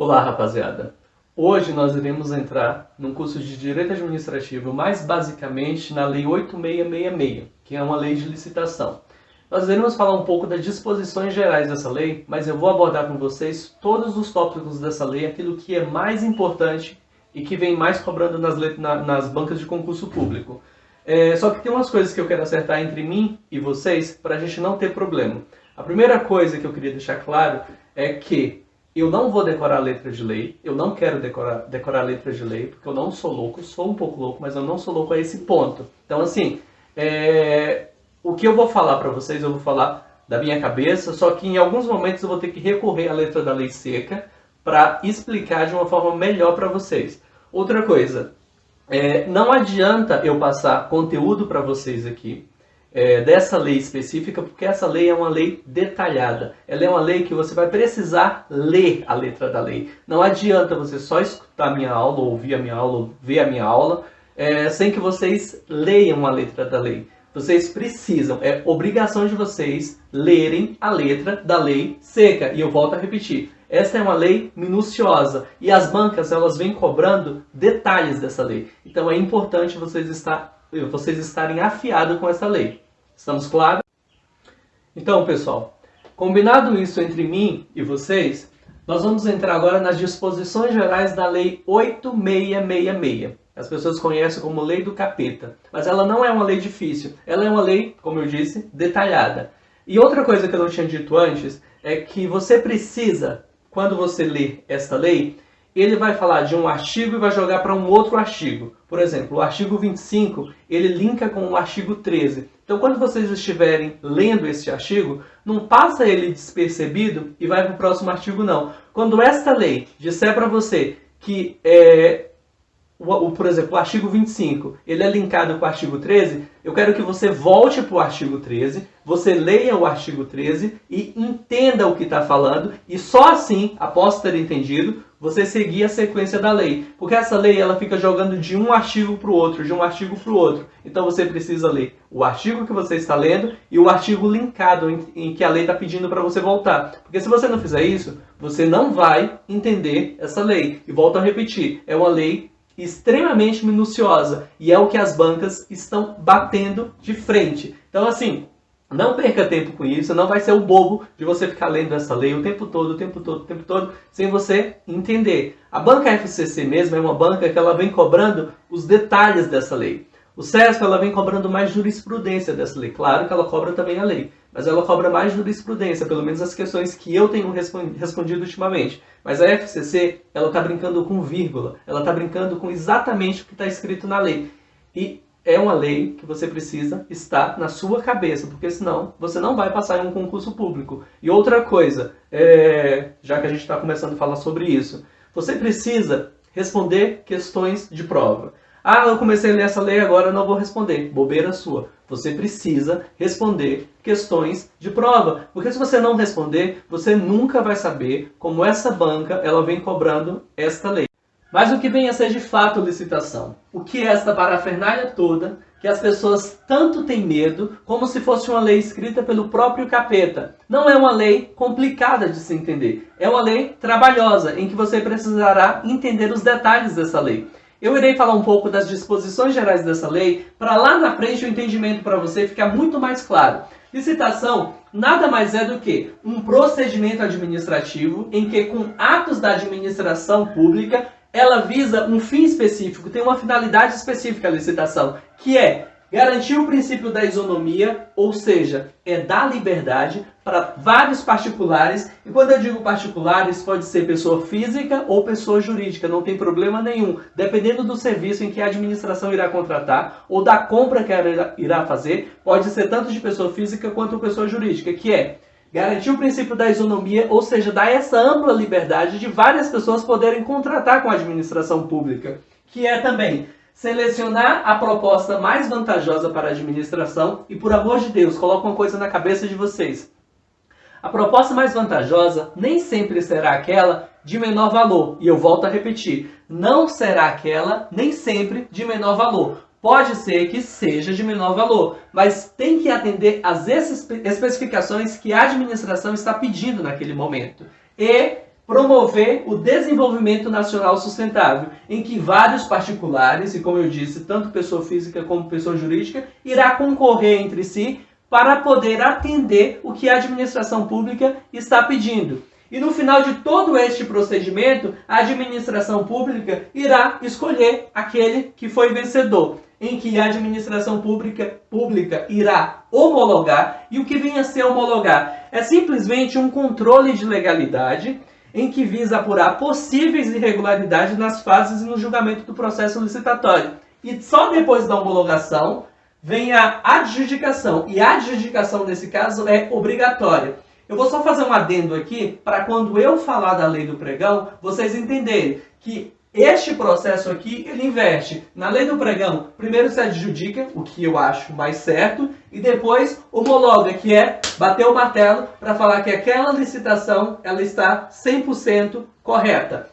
Olá, rapaziada! Hoje nós iremos entrar num curso de Direito Administrativo, mais basicamente na Lei 8666, que é uma lei de licitação. Nós iremos falar um pouco das disposições gerais dessa lei, mas eu vou abordar com vocês todos os tópicos dessa lei, aquilo que é mais importante e que vem mais cobrando nas bancas de concurso público. Só que tem umas coisas que eu quero acertar entre mim e vocês para a gente não ter problema. A primeira coisa que eu queria deixar claro é que eu não vou decorar letra de lei, eu não quero decorar letra de lei, porque eu não sou louco, sou um pouco louco, mas eu não sou louco a esse ponto. Então, assim, o que eu vou falar para vocês, eu vou falar da minha cabeça, só que em alguns momentos eu vou ter que recorrer à letra da lei seca para explicar de uma forma melhor para vocês. Outra coisa, não adianta eu passar conteúdo para vocês aqui, dessa lei específica, porque essa lei é uma lei detalhada. Ela é uma lei que você vai precisar ler a letra da lei. Não adianta você só escutar a minha aula, ou ouvir a minha aula, ou ver a minha aula, sem que vocês leiam a letra da lei. Vocês precisam, é obrigação de vocês lerem a letra da lei seca. E eu volto a repetir, essa é uma lei minuciosa e as bancas elas vêm cobrando detalhes dessa lei. Então é importante vocês estarem afiados com essa lei. Estamos claros? Então, pessoal, combinado isso entre mim e vocês, nós vamos entrar agora nas disposições gerais da Lei 8666. As pessoas conhecem como Lei do Capeta, mas ela não é uma lei difícil. Ela é uma lei, como eu disse, detalhada. E outra coisa que eu não tinha dito antes é que você precisa, quando você lê esta lei, ele vai falar de um artigo e vai jogar para um outro artigo. Por exemplo, o artigo 25, ele linka com o artigo 13. Então, quando vocês estiverem lendo esse artigo, não passa ele despercebido e vai para o próximo artigo, não. Quando esta lei disser para você que, por exemplo, o artigo 25, ele é linkado com o artigo 13, eu quero que você volte para o artigo 13, você leia o artigo 13 e entenda o que está falando, e só assim, após ter entendido, você seguir a sequência da lei. Porque essa lei ela fica jogando de um artigo para o outro, de um artigo para o outro. Então você precisa ler o artigo que você está lendo e o artigo linkado em que a lei está pedindo para você voltar. Porque se você não fizer isso, você não vai entender essa lei. E volto a repetir, é uma lei extremamente minuciosa e é o que as bancas estão batendo de frente. Então, assim, não perca tempo com isso, não vai ser o bobo de você ficar lendo essa lei o tempo todo, sem você entender. A banca FCC mesmo é uma banca que ela vem cobrando os detalhes dessa lei. O SESP ela vem cobrando mais jurisprudência dessa lei. Claro que ela cobra também a lei, mas ela cobra mais jurisprudência, pelo menos as questões que eu tenho respondido ultimamente. Mas a FCC, ela está brincando com vírgula, ela está brincando com exatamente o que está escrito na lei. E é uma lei que você precisa estar na sua cabeça, porque senão você não vai passar em um concurso público. E outra coisa, já que a gente está começando a falar sobre isso, você precisa responder questões de prova. Ah, eu comecei a ler essa lei, agora eu não vou responder. Bobeira sua. Você precisa responder questões de prova. Porque se você não responder, você nunca vai saber como essa banca ela vem cobrando esta lei. Mas o que vem a ser de fato licitação? O que é esta parafernália toda que as pessoas tanto têm medo, como se fosse uma lei escrita pelo próprio capeta? Não é uma lei complicada de se entender. É uma lei trabalhosa, em que você precisará entender os detalhes dessa lei. Eu irei falar um pouco das disposições gerais dessa lei, para lá na frente o entendimento para você ficar muito mais claro. Licitação nada mais é do que um procedimento administrativo em que, com atos da administração pública, ela visa um fim específico, tem uma finalidade específica a licitação, que é garantir o princípio da isonomia, ou seja, dar liberdade para vários particulares. E quando eu digo particulares, pode ser pessoa física ou pessoa jurídica, não tem problema nenhum. Dependendo do serviço em que a administração irá contratar ou da compra que ela irá fazer, pode ser tanto de pessoa física quanto pessoa jurídica, que é garantir o princípio da isonomia, ou seja, dar essa ampla liberdade de várias pessoas poderem contratar com a administração pública, que é também selecionar a proposta mais vantajosa para a administração. E, por amor de Deus, coloca uma coisa na cabeça de vocês. A proposta mais vantajosa nem sempre será aquela de menor valor. E eu volto a repetir, não será aquela nem sempre de menor valor. Pode ser que seja de menor valor, mas tem que atender às especificações que a administração está pedindo naquele momento. E promover o desenvolvimento nacional sustentável, em que vários particulares, e como eu disse, tanto pessoa física como pessoa jurídica, irá concorrer entre si para poder atender o que a administração pública está pedindo. E no final de todo este procedimento, a administração pública irá escolher aquele que foi vencedor, em que a administração pública irá homologar. E o que vem a ser homologar? É simplesmente um controle de legalidade em que visa apurar possíveis irregularidades nas fases e no julgamento do processo licitatório. E só depois da homologação vem a adjudicação. E a adjudicação, nesse caso, é obrigatória. Eu vou só fazer um adendo aqui, para quando eu falar da lei do pregão, vocês entenderem que este processo aqui, ele inverte. Na lei do pregão, primeiro se adjudica, o que eu acho mais certo, e depois homologa, que é bater o martelo para falar que aquela licitação ela está 100% correta.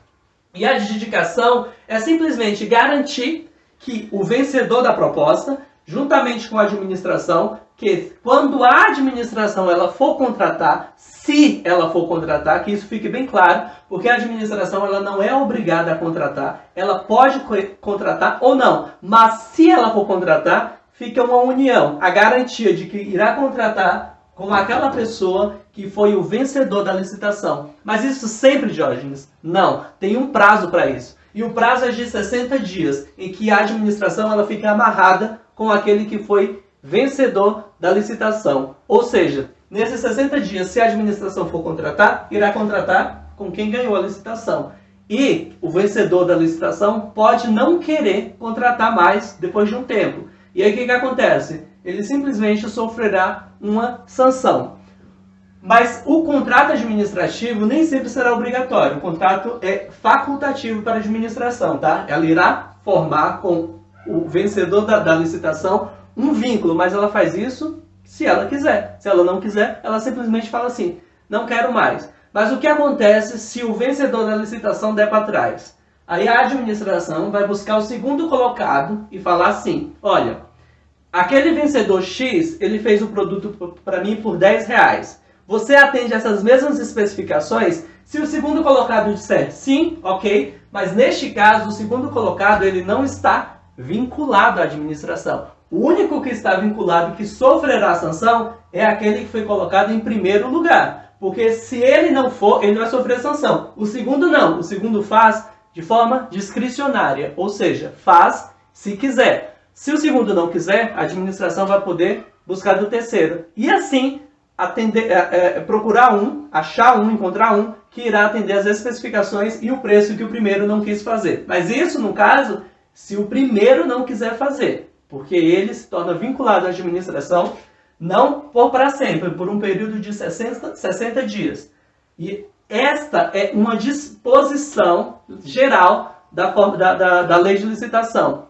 E a adjudicação é simplesmente garantir que o vencedor da proposta, juntamente com a administração, que quando a administração ela for contratar, se ela for contratar, que isso fique bem claro, porque a administração ela não é obrigada a contratar, ela pode contratar ou não, mas se ela for contratar, fica uma união, a garantia de que irá contratar com aquela pessoa que foi o vencedor da licitação. Mas isso sempre, Diógenes? Não, tem um prazo para isso. E o prazo é de 60 dias, em que a administração ela fica amarrada com aquele que foi vencedor da licitação. Ou seja, nesses 60 dias, se a administração for contratar, irá contratar com quem ganhou a licitação. E o vencedor da licitação pode não querer contratar mais depois de um tempo. E aí o que acontece? Ele simplesmente sofrerá uma sanção. Mas o contrato administrativo nem sempre será obrigatório. O contrato é facultativo para a administração, tá? Ela irá formar com o vencedor da licitação um vínculo, mas ela faz isso se ela quiser. Se ela não quiser, ela simplesmente fala assim, não quero mais. Mas o que acontece se o vencedor da licitação der para trás? Aí a administração vai buscar o segundo colocado e falar assim, olha, aquele vencedor X, ele fez o produto para mim por R$10. Você atende essas mesmas especificações? Se o segundo colocado disser sim, ok, mas neste caso o segundo colocado ele não está vinculado à administração. O único que está vinculado e que sofrerá a sanção é aquele que foi colocado em primeiro lugar. Porque se ele não for, ele vai sofrer sanção. O segundo não. O segundo faz de forma discricionária. Ou seja, faz se quiser. Se o segundo não quiser, a administração vai poder buscar do terceiro. E assim, procurar achar encontrar um que irá atender as especificações e o preço que o primeiro não quis fazer. Mas isso, no caso, se o primeiro não quiser fazer. Porque ele se torna vinculado à administração, não por para sempre, por um período de 60 dias. E esta é uma disposição geral da lei de licitação.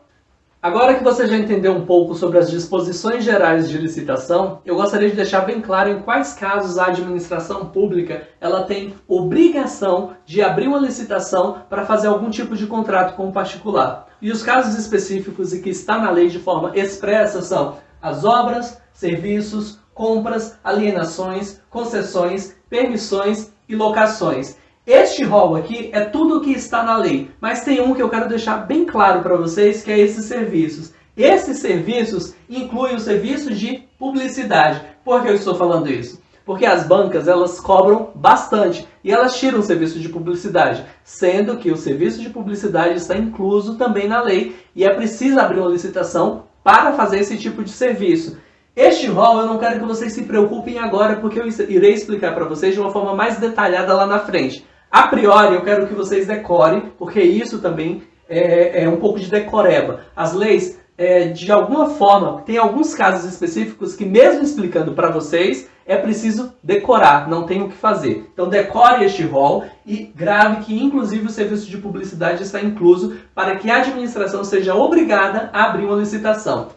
Agora que você já entendeu um pouco sobre as disposições gerais de licitação, eu gostaria de deixar bem claro em quais casos a administração pública ela tem obrigação de abrir uma licitação para fazer algum tipo de contrato com o particular. E os casos específicos e que está na lei de forma expressa são as obras, serviços, compras, alienações, concessões, permissões e locações. Este rol aqui é tudo o que está na lei, mas tem um que eu quero deixar bem claro para vocês, que é esses serviços. Esses serviços incluem o serviço de publicidade. Por que eu estou falando isso? Porque as bancas, elas cobram bastante e elas tiram o serviço de publicidade, sendo que o serviço de publicidade está incluso também na lei e é preciso abrir uma licitação para fazer esse tipo de serviço. Este rol eu não quero que vocês se preocupem agora, porque eu irei explicar para vocês de uma forma mais detalhada lá na frente. A priori, eu quero que vocês decorem, porque isso também é um pouco de decoreba. As leis, de alguma forma, tem alguns casos específicos que, mesmo explicando para vocês, é preciso decorar, não tem o que fazer. Então, decore este rol e grave que, inclusive, o serviço de publicidade está incluso para que a administração seja obrigada a abrir uma licitação.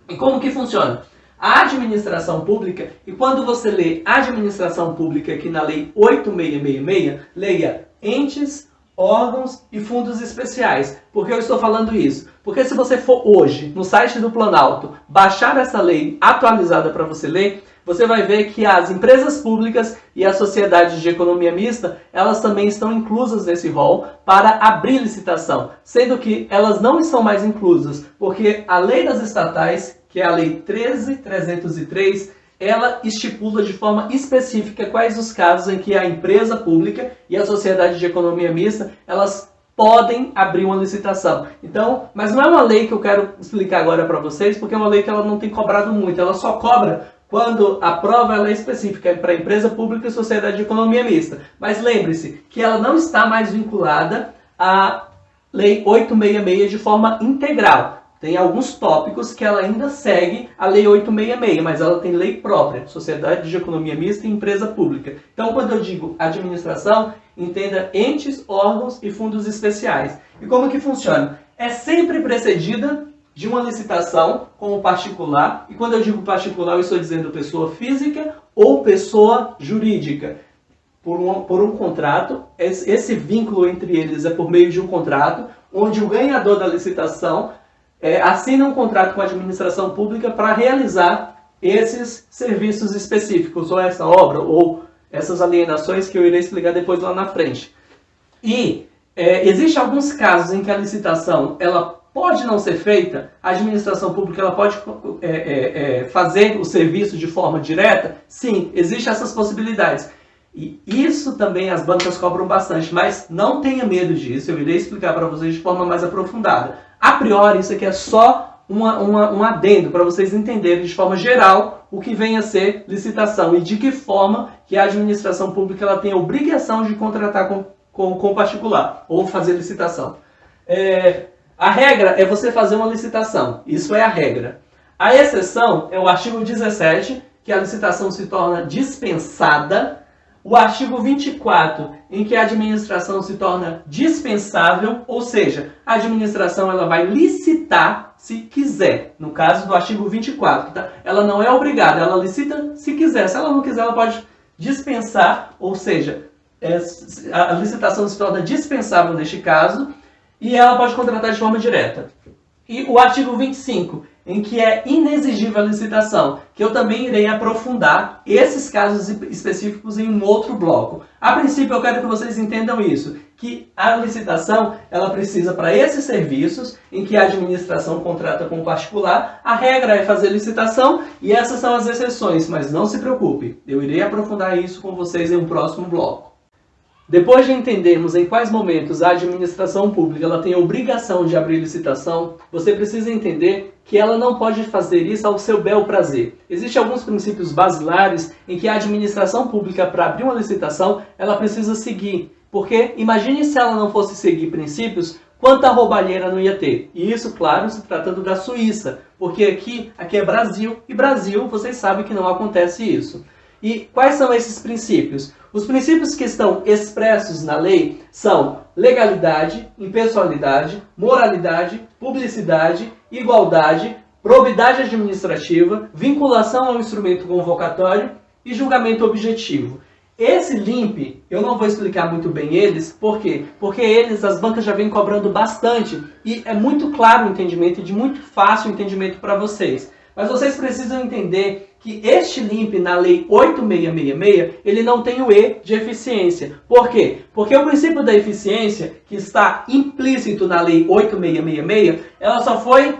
E como que funciona? A administração pública, e quando você lê administração pública aqui na Lei 8666, leia entes, órgãos e fundos especiais. Por que eu estou falando isso? Porque se você for hoje no site do Planalto baixar essa lei atualizada para você ler, você vai ver que as empresas públicas e as sociedades de economia mista, elas também estão inclusas nesse rol para abrir licitação, sendo que elas não estão mais inclusas, porque a lei das estatais, que é a lei 13.303, ela estipula de forma específica quais os casos em que a empresa pública e a sociedade de economia mista, elas podem abrir uma licitação. Então, mas não é uma lei que eu quero explicar agora para vocês, porque é uma lei que ela não tem cobrado muito, ela só cobra quando a prova ela é específica para empresa pública e sociedade de economia mista. Mas lembre-se que ela não está mais vinculada à Lei 866 de forma integral. Tem alguns tópicos que ela ainda segue a Lei 866, mas ela tem lei própria, Sociedade de Economia Mista e Empresa Pública. Então, quando eu digo administração, entenda entes, órgãos e fundos especiais. E como que funciona? É sempre precedida de uma licitação como particular, e quando eu digo particular, eu estou dizendo pessoa física ou pessoa jurídica. Por um contrato, esse vínculo entre eles é por meio de um contrato, onde o ganhador da licitação assina um contrato com a administração pública para realizar esses serviços específicos, ou essa obra, ou essas alienações que eu irei explicar depois lá na frente. E existem alguns casos em que a licitação ela pode não ser feita, a administração pública ela pode fazer o serviço de forma direta? Sim, existem essas possibilidades. E isso também as bancas cobram bastante, mas não tenha medo disso, eu irei explicar para vocês de forma mais aprofundada. A priori, isso aqui é só um adendo para vocês entenderem de forma geral o que vem a ser licitação e de que forma que a administração pública ela tem a obrigação de contratar com particular ou fazer licitação. A regra é você fazer uma licitação, isso é a regra. A exceção é o artigo 17, que a licitação se torna dispensada. O artigo 24, em que a administração se torna dispensável, ou seja, a administração ela vai licitar se quiser. No caso do artigo 24, tá? Ela não é obrigada, ela licita se quiser. Se ela não quiser, ela pode dispensar, ou seja, a licitação se torna dispensável neste caso, e ela pode contratar de forma direta. E o artigo 25, em que é inexigível a licitação, que eu também irei aprofundar esses casos específicos em um outro bloco. A princípio, eu quero que vocês entendam isso, que a licitação, ela precisa para esses serviços, em que a administração contrata com o particular, a regra é fazer licitação, e essas são as exceções, mas não se preocupe, eu irei aprofundar isso com vocês em um próximo bloco. Depois de entendermos em quais momentos a administração pública ela tem a obrigação de abrir licitação, você precisa entender que ela não pode fazer isso ao seu bel prazer. Existem alguns princípios basilares em que a administração pública, para abrir uma licitação, ela precisa seguir. Porque imagine se ela não fosse seguir princípios, quanta roubalheira não ia ter. E isso, claro, se tratando da Suíça, porque aqui é Brasil, e Brasil, vocês sabem que não acontece isso. E quais são esses princípios? Os princípios que estão expressos na lei são legalidade, impessoalidade, moralidade, publicidade, igualdade, probidade administrativa, vinculação ao instrumento convocatório e julgamento objetivo. Esse LIMP, eu não vou explicar muito bem eles, por quê? Porque eles, as bancas já vêm cobrando bastante e é muito claro o entendimento e de muito fácil entendimento para vocês. Mas vocês precisam entender que este LIMP na Lei 8666, ele não tem o E de eficiência. Por quê? Porque o princípio da eficiência, que está implícito na Lei 8666, ela só foi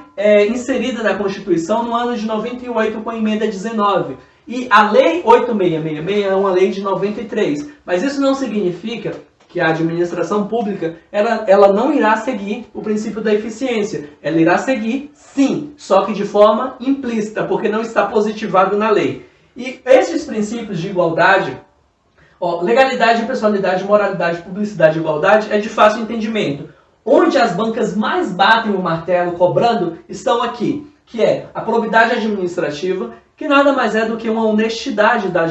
inserida na Constituição no ano de 98 com a emenda 19. E a Lei 8666 é uma lei de 93. Mas isso não significa que a administração pública ela não irá seguir o princípio da eficiência. Ela irá seguir, sim, só que de forma implícita, porque não está positivado na lei. E esses princípios de igualdade, legalidade, pessoalidade, moralidade, publicidade e igualdade, é de fácil entendimento. Onde as bancas mais batem o martelo cobrando estão aqui, que é a probidade administrativa, que nada mais é do que uma honestidade da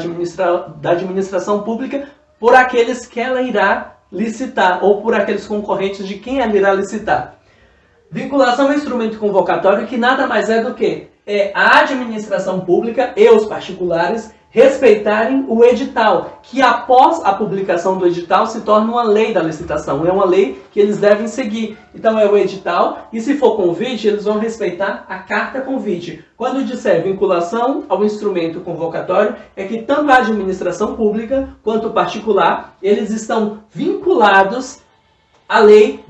administração pública por aqueles que ela irá licitar, ou por aqueles concorrentes de quem ela irá licitar. Vinculação ao instrumento convocatório, que nada mais é do que a administração pública e os particulares respeitarem o edital, que após a publicação do edital se torna uma lei da licitação, é uma lei que eles devem seguir. Então é o edital, e se for convite, eles vão respeitar a carta convite. Quando disser vinculação ao instrumento convocatório, é que tanto a administração pública quanto o particular, eles estão vinculados à lei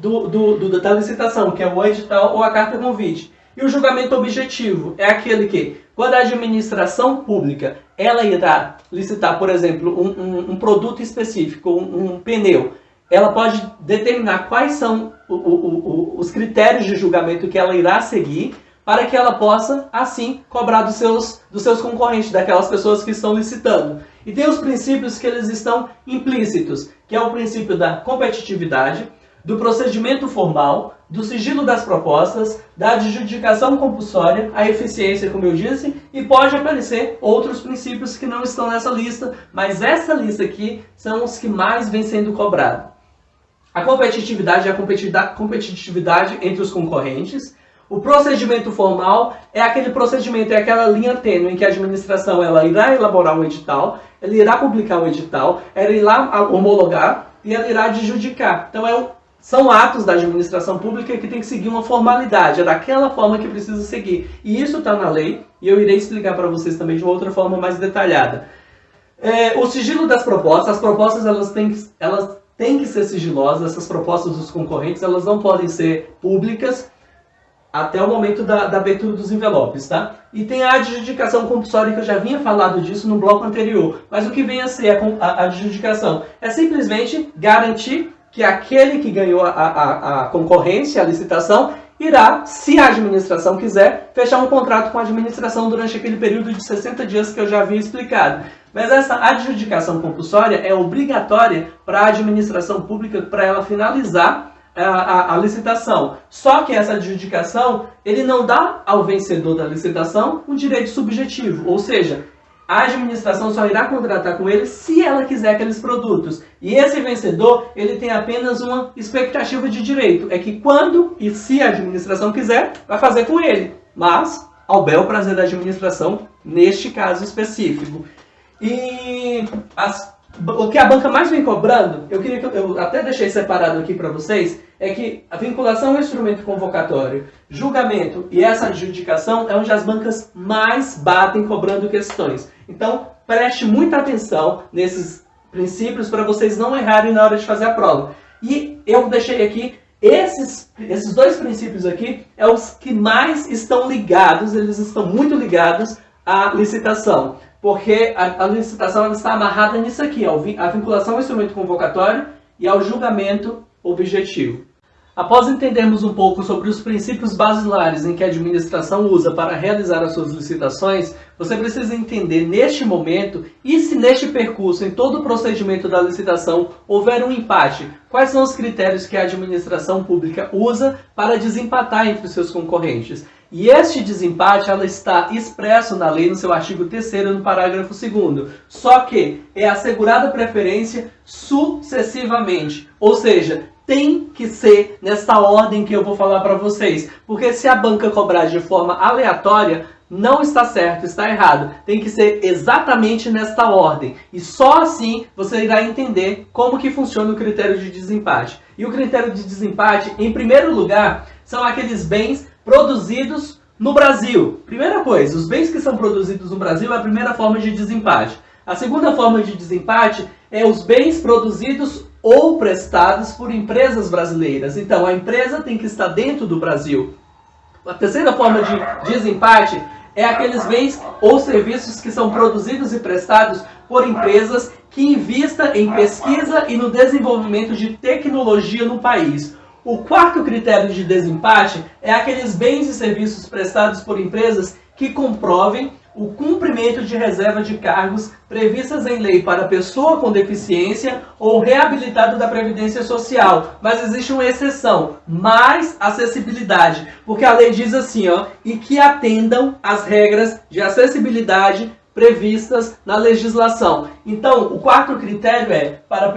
da licitação, que é o edital ou a carta convite. E o julgamento objetivo é aquele que, quando a administração pública ela irá licitar, por exemplo, um produto específico, um pneu, ela pode determinar quais são os critérios de julgamento que ela irá seguir para que ela possa, assim, cobrar dos seus concorrentes, daquelas pessoas que estão licitando. E tem os princípios que eles estão implícitos, que é o princípio da competitividade, do procedimento formal, do sigilo das propostas, da adjudicação compulsória, a eficiência, como eu disse, e pode aparecer outros princípios que não estão nessa lista, mas essa lista aqui são os que mais vêm sendo cobrados. A competitividade é a competitividade entre os concorrentes. O procedimento formal é aquele procedimento, é aquela linha tênue em que a administração ela irá elaborar um edital, ela irá publicar o edital, ela irá homologar e ela irá adjudicar. Então são atos da administração pública que tem que seguir uma formalidade, é daquela forma que precisa seguir. E isso está na lei, e eu irei explicar para vocês também de uma outra forma mais detalhada. O sigilo das propostas, as propostas elas têm que ser sigilosas, essas propostas dos concorrentes, elas não podem ser públicas até o momento da abertura dos envelopes, tá? E tem a adjudicação compulsória, que eu já vinha falado disso no bloco anterior. Mas o que vem a ser a adjudicação? É simplesmente garantir que aquele que ganhou a concorrência, a licitação, irá, se a administração quiser, fechar um contrato com a administração durante aquele período de 60 dias que eu já havia explicado. Mas essa adjudicação compulsória é obrigatória para a administração pública, para ela finalizar a licitação. Só que essa adjudicação, ele não dá ao vencedor da licitação um direito subjetivo, ou seja, a administração só irá contratar com ele se ela quiser aqueles produtos. E esse vencedor, ele tem apenas uma expectativa de direito. É que quando e se a administração quiser, vai fazer com ele. Mas, ao bel prazer da administração, neste caso específico. E o que a banca mais vem cobrando, eu até deixei separado aqui para vocês, é que a vinculação ao instrumento convocatório, julgamento e essa adjudicação é onde as bancas mais batem cobrando questões. Então, preste muita atenção nesses princípios para vocês não errarem na hora de fazer a prova. E eu deixei aqui, esses dois princípios aqui, é os que mais estão ligados, eles estão muito ligados à licitação. Porque a licitação ela está amarrada nisso aqui, a vinculação ao instrumento convocatório e ao julgamento objetivo. Após entendermos um pouco sobre os princípios basilares em que a administração usa para realizar as suas licitações, você precisa entender neste momento e se neste percurso, em todo o procedimento da licitação, houver um empate, quais são os critérios que a administração pública usa para desempatar entre os seus concorrentes. E este desempate ela está expresso na lei no seu artigo 3º, no parágrafo 2º. Só que é assegurada preferência sucessivamente, ou seja, tem que ser nessa ordem que eu vou falar para vocês. Porque se a banca cobrar de forma aleatória, não está certo, está errado. Tem que ser exatamente nesta ordem. E só assim você irá entender como que funciona o critério de desempate. E o critério de desempate, em primeiro lugar, são aqueles bens produzidos no Brasil. Primeira coisa, os bens que são produzidos no Brasil é a primeira forma de desempate. A segunda forma de desempate é os bens produzidos ou prestados por empresas brasileiras. Então, a empresa tem que estar dentro do Brasil. A terceira forma de desempate é aqueles bens ou serviços que são produzidos e prestados por empresas que investam em pesquisa e no desenvolvimento de tecnologia no país. O quarto critério de desempate é aqueles bens e serviços prestados por empresas que comprovem o cumprimento de reserva de cargos previstas em lei para pessoa com deficiência ou reabilitado da Previdência Social. Mas existe uma exceção, mais acessibilidade, porque a lei diz assim, e que atendam às regras de acessibilidade previstas na legislação. Então, o quarto critério é para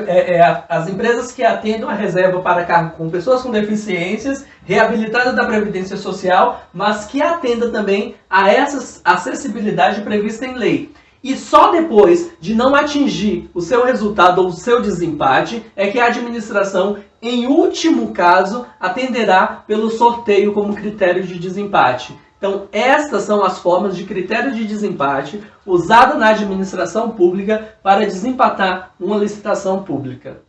as empresas que atendam a reserva para cargo com pessoas com deficiências, reabilitadas da Previdência Social, mas que atenda também a essa acessibilidade prevista em lei. E só depois de não atingir o seu resultado ou o seu desempate é que a administração, em último caso, atenderá pelo sorteio como critério de desempate. Então, estas são as formas de critério de desempate usado na administração pública para desempatar uma licitação pública.